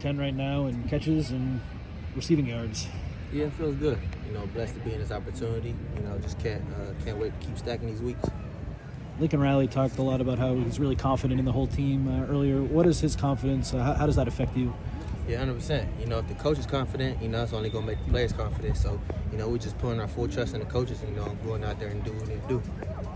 10 right now in catches and receiving yards. Yeah, it feels good. Blessed to be in this opportunity. Just can't wait to keep stacking these weeks. Lincoln Riley talked a lot about how he's really confident in the whole team earlier. What is his confidence? How does that affect you? Yeah, 100%. If the coach is confident, it's only going to make the players confident. So, we're just putting our full trust in the coaches, going out there and do what we need to do.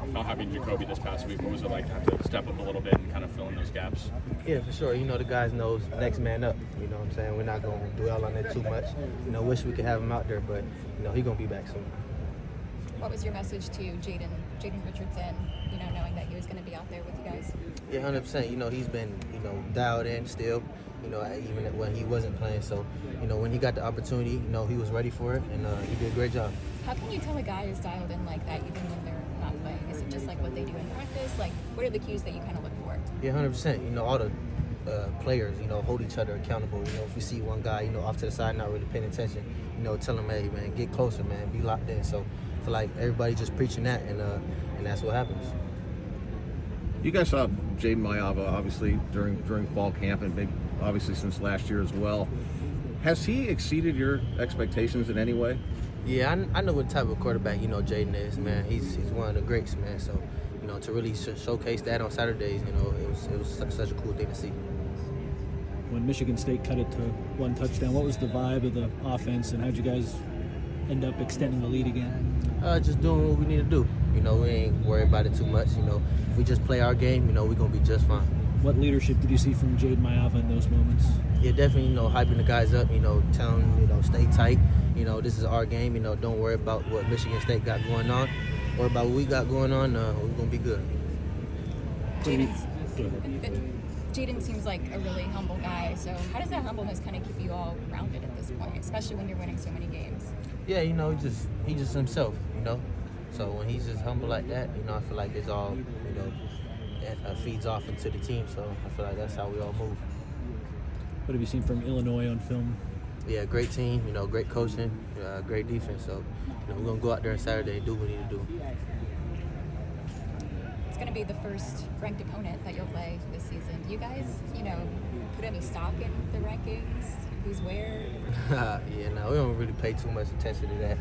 About having Jacoby this past week, what was it like to have to step up a little bit and kind of fill in those gaps? Yeah, for sure. The guys knows next man up. You know what I'm saying? We're not going to dwell on it too much. Wish we could have him out there, but, he's going to be back soon. What was your message to Jaden Richardson, knowing that he was going to be out there with you guys? Yeah, 100%. He's been, dialed in still, even when he wasn't playing. So, when he got the opportunity, he was ready for it, and he did a great job. How can you tell a guy is dialed in like that even when they're not playing? Is it just like what they do in practice? Like, what are the cues that you kind of look for? Yeah, 100%. All the players, hold each other accountable. If we see one guy, off to the side, not really paying attention, tell him, hey, man, get closer, man, be locked in. So I feel like everybody just preaching that, and that's what happens. You guys saw Jaden Mayava, obviously, during fall camp and obviously since last year as well. Has he exceeded your expectations in any way? Yeah, I know what type of quarterback, Jaden is, man. He's one of the greats, man. So, to really showcase that on Saturdays, it was such a cool thing to see. When Michigan State cut it to one touchdown, what was the vibe of the offense, and how'd you guys end up extending the lead again? Just doing what we need to do. We ain't worried about it too much. If we just play our game, we're going to be just fine. What leadership did you see from Jaden Mayava in those moments? Yeah, definitely, hyping the guys up, telling them, stay tight. This is our game. Don't worry about what Michigan State got going on. Worry about what we got going on. We're going to be good. Jaden seems like a really humble guy. So how does that humbleness kind of keep you all grounded at this point, especially when you're winning so many games? Yeah, he just himself, So when he's just humble like that, I feel like it's all, it feeds off into the team. So I feel like that's how we all move. What have you seen from Illinois on film? Yeah, great team, great coaching, great defense. So we're going to go out there on Saturday and do what we need to do. It's going to be the first ranked opponent that you'll play this season. Do you guys, put any stock in the rankings? Who's where? Yeah, no, we don't really pay too much attention to that.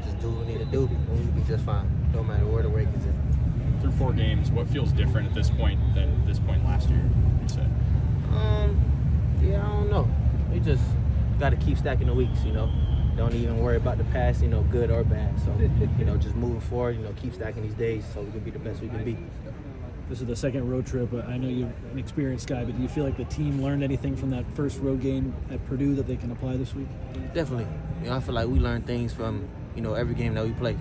Just do what we need to do, and we'll be just fine, no matter where the rankings is. Through 4 games, what feels different at this point than this point last year, you said? Yeah, I don't know. We just got to keep stacking the weeks, Don't even worry about the past, good or bad. So, just moving forward, keep stacking these days so we can be the best we can be. This is the second road trip. I know you're an experienced guy, but do you feel like the team learned anything from that first road game at Purdue that they can apply this week? Definitely. I feel like we learn things from, every game that we play,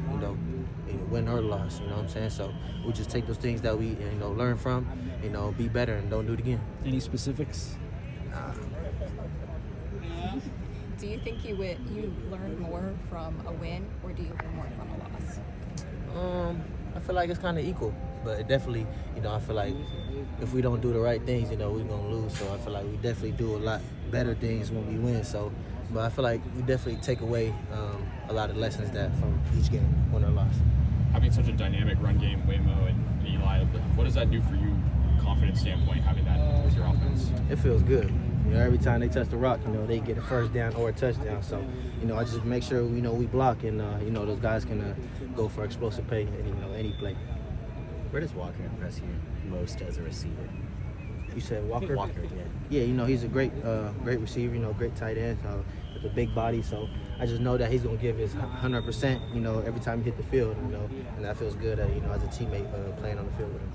win or loss, you know what I'm saying? So we just take those things that we, learn from, be better and don't do it again. Any specifics? Do you think you learned more from a win, or do you learn more from a loss? I feel like it's kind of equal, but definitely, I feel like if we don't do the right things, we're going to lose. So I feel like we definitely do a lot better things when we win. So, but I feel like we definitely take away a lot of lessons that from each game, win or loss. Having such a dynamic run game, Waymo and Eli, what does that do for you, confidence standpoint, having that with your offense? It feels good. Every time they touch the rock, they get a first down or a touchdown. So, I just make sure, we block and, those guys can go for explosive play any play. Where does Walker impress you most as a receiver? You said Walker? Walker, yeah. Yeah, he's a great receiver, great tight end with a big body. So I just know that he's going to give his 100%, every time he hit the field, and that feels good, as a teammate playing on the field with him.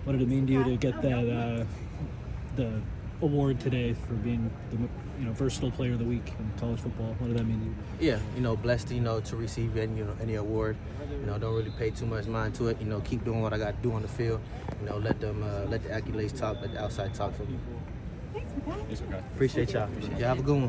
What did it mean to you to get that the award today for being the versatile player of the week in college football? What did that mean to you? Yeah, blessed, to receive any award. Don't really pay too much mind to it. Keep doing what I got to do on the field. Let the accolades talk, let the outside talk for me. Thanks, Makai. Thanks, Makai. Appreciate y'all. Y'all have a good one.